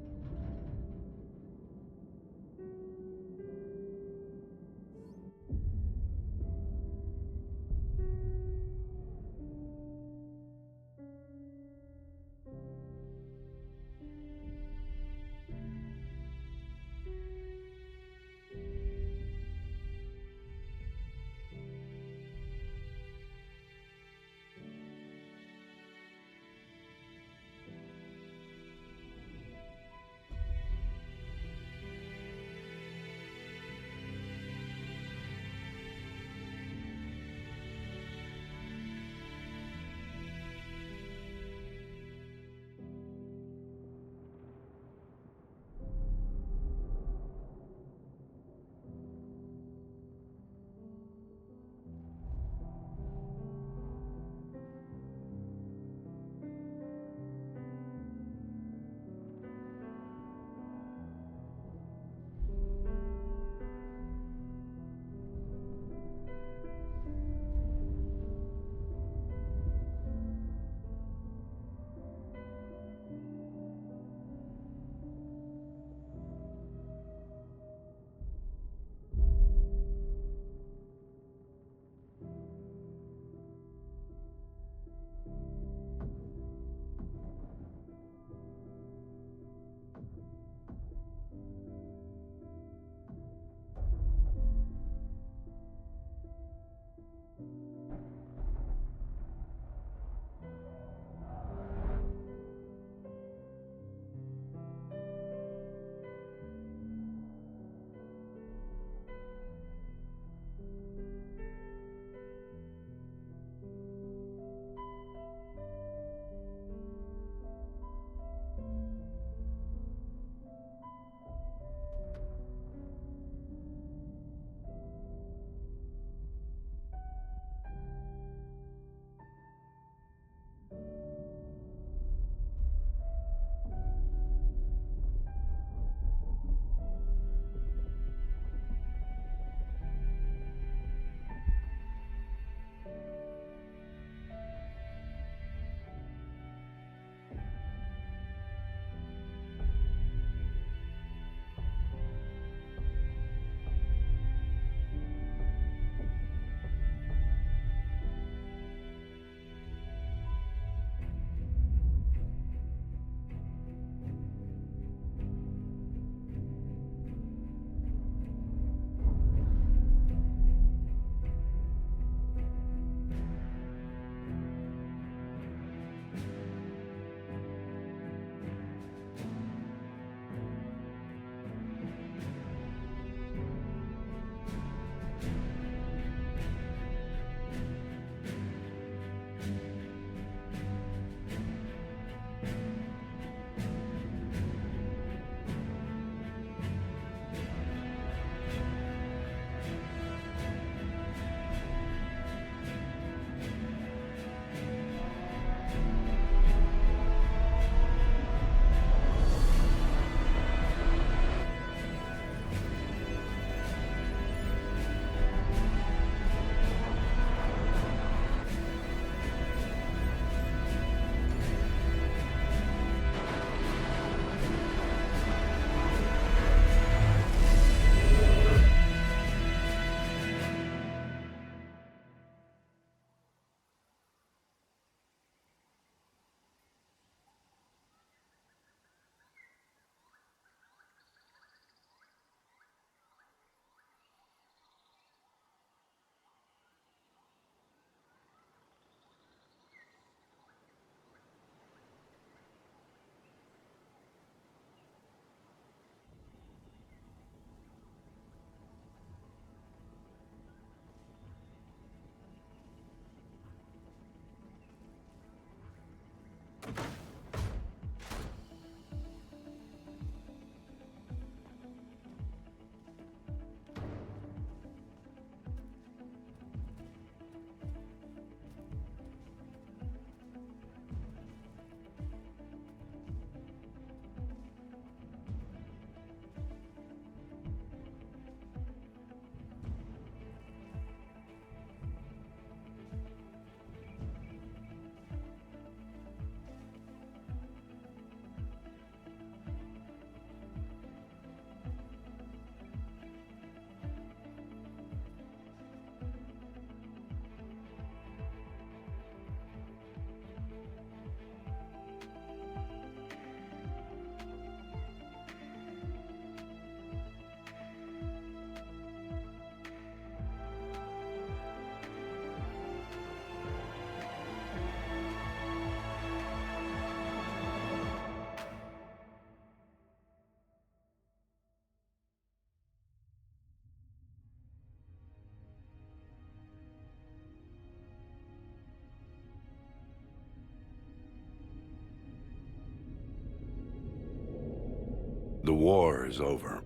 The war is over.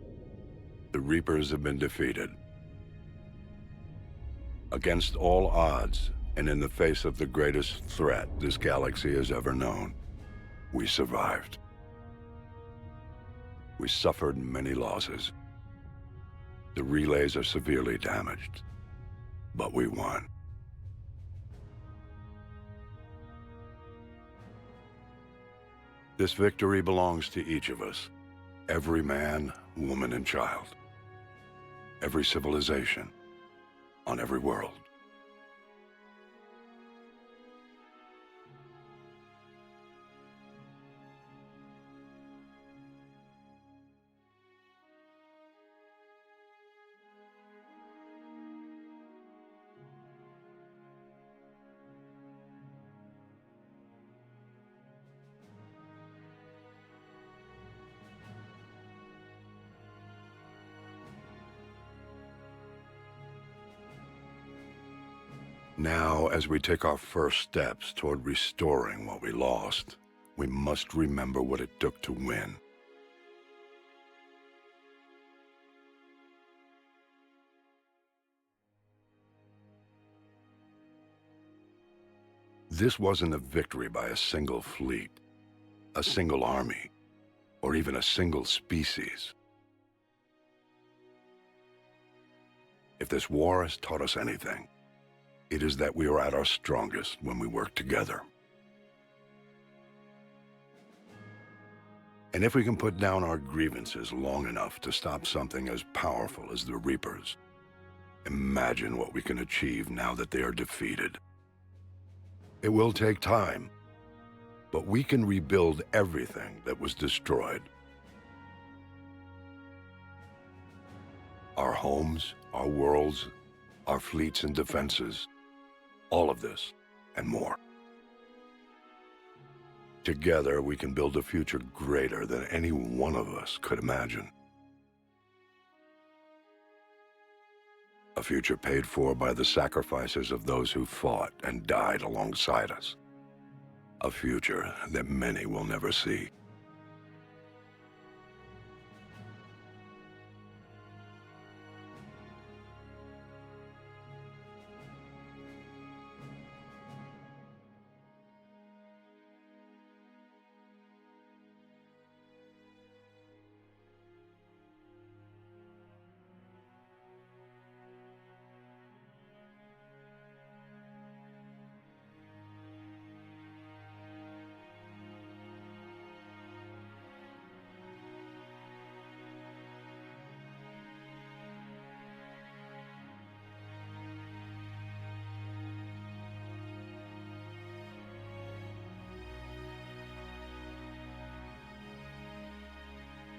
The Reapers have been defeated. Against all odds, and in the face of the greatest threat this galaxy has ever known, we survived. We suffered many losses. The relays are severely damaged, but we won. This victory belongs to each of us. Every man, woman, and child. Every civilization, on every world. Now, as we take our first steps toward restoring what we lost, we must remember what it took to win. This wasn't a victory by a single fleet, a single army, or even a single species. If this war has taught us anything, it is that we are at our strongest when we work together. And if we can put down our grievances long enough to stop something as powerful as the Reapers, imagine what we can achieve now that they are defeated. It will take time, but we can rebuild everything that was destroyed. Our homes, our worlds, our fleets and defenses, all of this and more. Together, we can build a future greater than any one of us could imagine. A future paid for by the sacrifices of those who fought and died alongside us. A future that many will never see.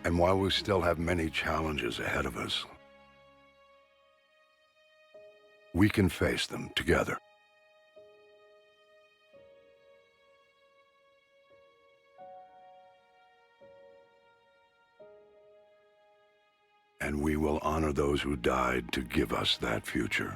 And while we still have many challenges ahead of us, we can face them together. And we will honor those who died to give us that future.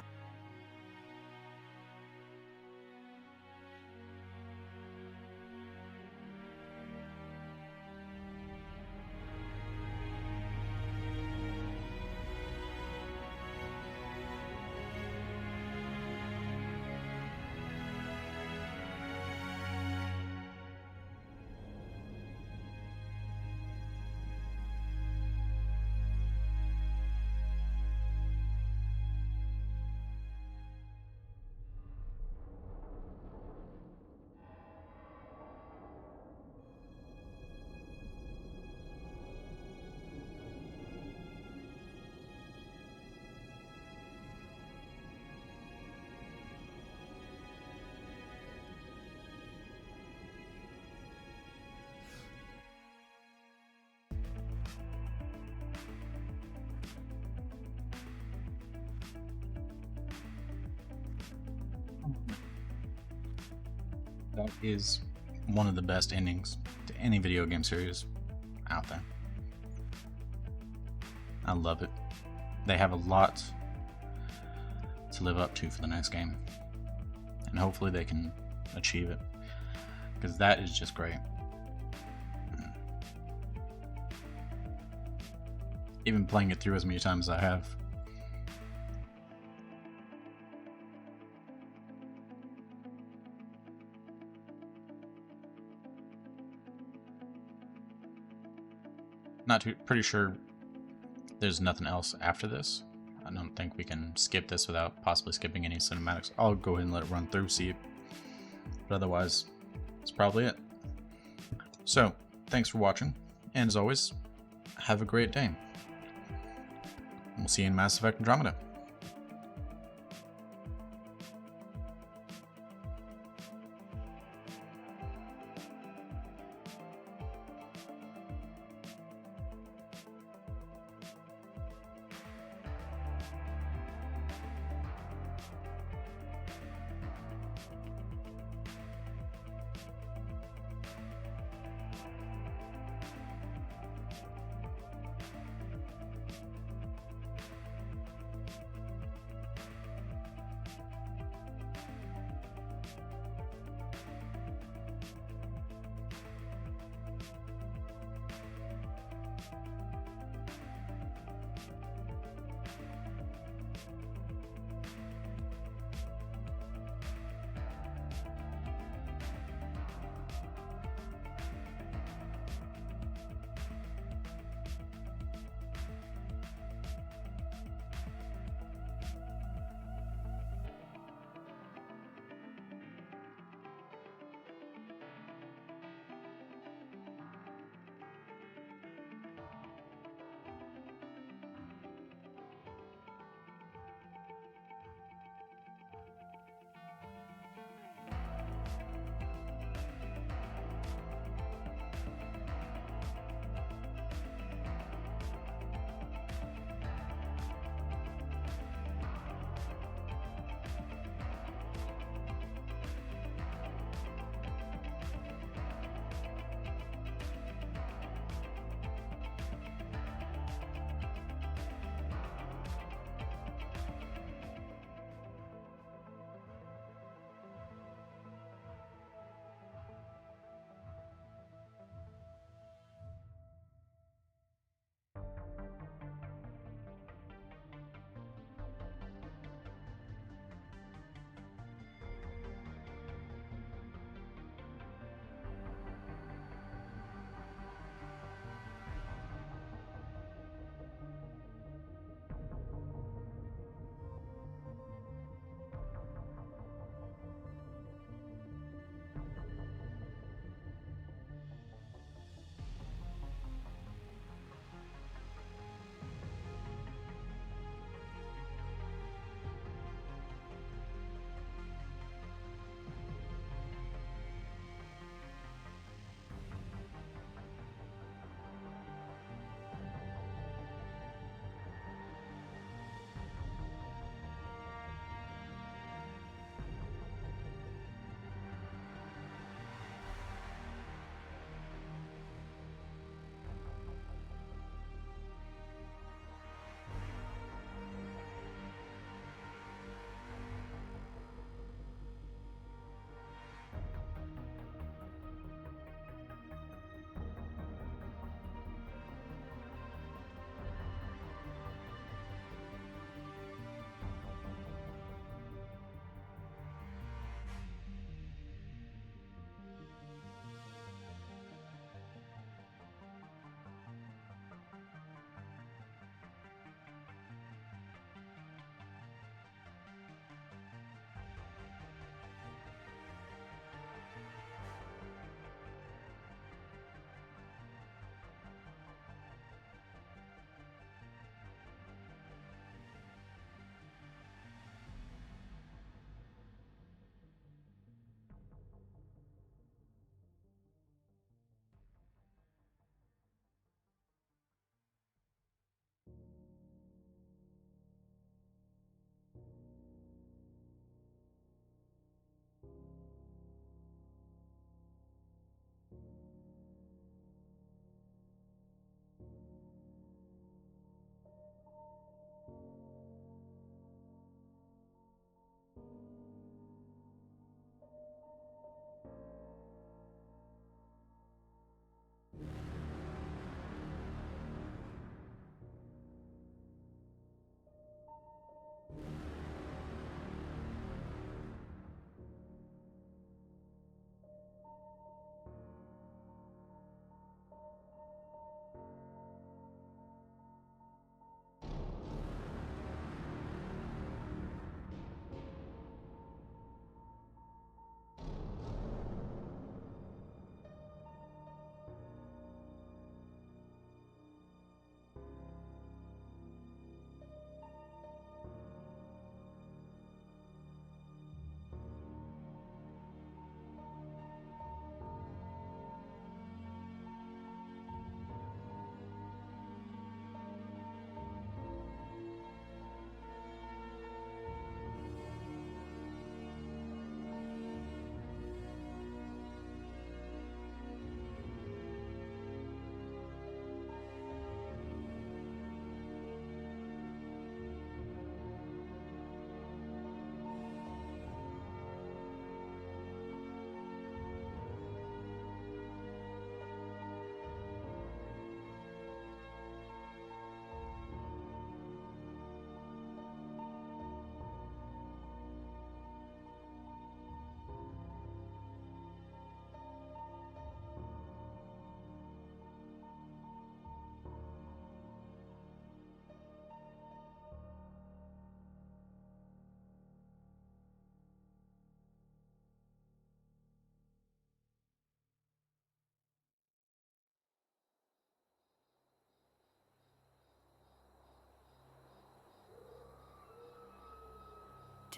That is one of the best endings to any video game series out there. I love it. They have a lot to live up to for the next game, and hopefully they can achieve it, because that is just great. even playing it through as many times as I have. Pretty sure there's nothing else after this. I don't think we can skip this without possibly skipping any cinematics. I'll go ahead and let it run through, see it. But otherwise, that's probably it. So, thanks for watching, and as always, have a great day. We'll see you in Mass Effect Andromeda.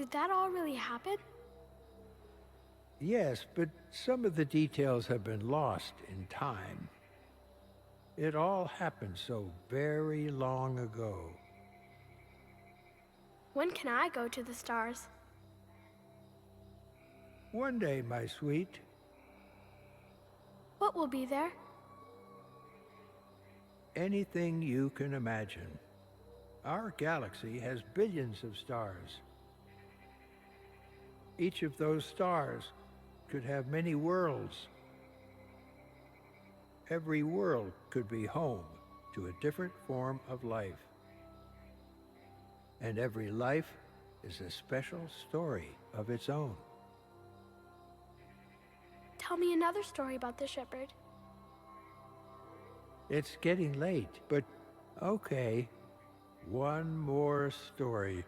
Did that all really happen? Yes, but some of the details have been lost in time. It all happened so very long ago. When can I go to the stars? One day, my sweet. What will be there? Anything you can imagine. Our galaxy has billions of stars. Each of those stars could have many worlds. Every world could be home to a different form of life. And every life is a special story of its own. Tell me another story about the shepherd. It's getting late, but okay. One more story.